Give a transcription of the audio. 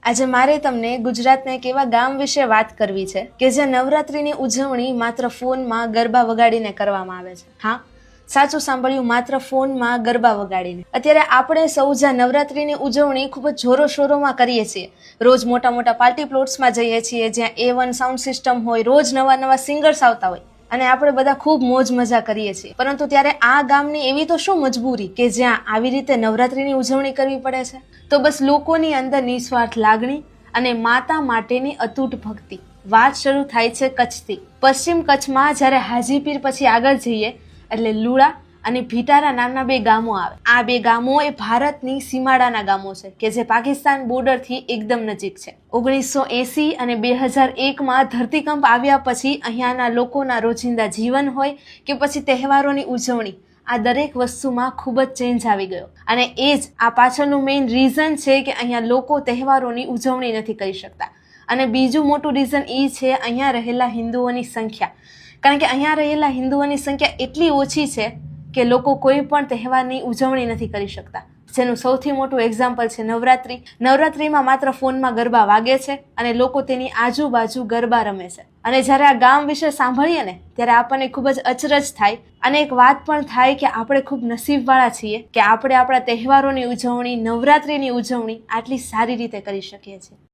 આજે મારે તમને ગુજરાતના એક એવા ગામ વિશે વાત કરવી છે કે જ્યાં નવરાત્રીની ઉજવણી માત્ર ફોનમાં ગરબા વગાડીને કરવામાં આવે છે. હા, સાચું સાંભળ્યું, માત્ર ફોનમાં ગરબા વગાડીને. અત્યારે આપણે સૌ જ્યાં નવરાત્રીની ઉજવણી ખૂબ જ જોરો શોરોમાં કરીએ છીએ, રોજ મોટા મોટા પાર્ટી પ્લોટ્સમાં જઈએ છીએ જ્યાં A1 સાઉન્ડ સિસ્ટમ હોય, રોજ નવા નવા સિંગર્સ આવતા હોય અને આપણે બધા ખૂબ મોજ મજા કરીએ છીએ. પરંતુ ત્યારે આ ગામની એવી તો શું મજબૂરી કે જ્યાં આવી રીતે નવરાત્રીની ઉજવણી કરવી પડે છે? તો બસ લોકોની અંદર નિસ્વાર્થ લાગણી અને માતા માટેની અતૂટ ભક્તિ. વાત શરૂ થાય છે કચ્છથી. પશ્ચિમ કચ્છમાં જ્યારે હાજીપીર પછી આગળ જઈએ એટલે લુડા અને ભીટારા નામના બે ગામો આવે. આ બે ગામો એ ભારતની સીમાડાના ગામો છે કે જે પાકિસ્તાન બોર્ડરથી એકદમ નજીક છે. 1980 અને 2001માં ધરતીકંપ આવ્યા પછી અહીંયાના લોકોના રોજિંદા જીવન હોય કે પછી તહેવારોની ઉજવણી, આ દરેક વસ્તુમાં ખૂબ જ ચેન્જ આવી ગયો. અને એ જ આ પાછળનું મેઇન રીઝન છે કે અહીંયા લોકો તહેવારોની ઉજવણી નથી કરી શકતા. અને બીજું મોટું રીઝન એ છે અહીંયા રહેલા હિન્દુઓની સંખ્યા. કારણ કે અહીંયા રહેલા હિન્દુઓની સંખ્યા એટલી ઓછી છે કે લોકો કોઈ પણ તહેવારની ઉજવણી નથી કરી શકતા. જેનું સૌથી મોટું એક્ઝામ્પલ છે નવરાત્રી. નવરાત્રીમાં માત્ર ફોનમાં ગરબા વાગે છે અને લોકો તેની આજુબાજુ ગરબા રમે છે. અને જ્યારે આ ગામ વિશે સાંભળીએ ને ત્યારે આપણને ખૂબ જ અચરજ થાય અને એક વાત પણ થાય કે આપણે ખૂબ નસીબવાળા છીએ કે આપણે આપણા તહેવારોની ઉજવણી, નવરાત્રીની ઉજવણી આટલી સારી રીતે કરી શકીએ છીએ.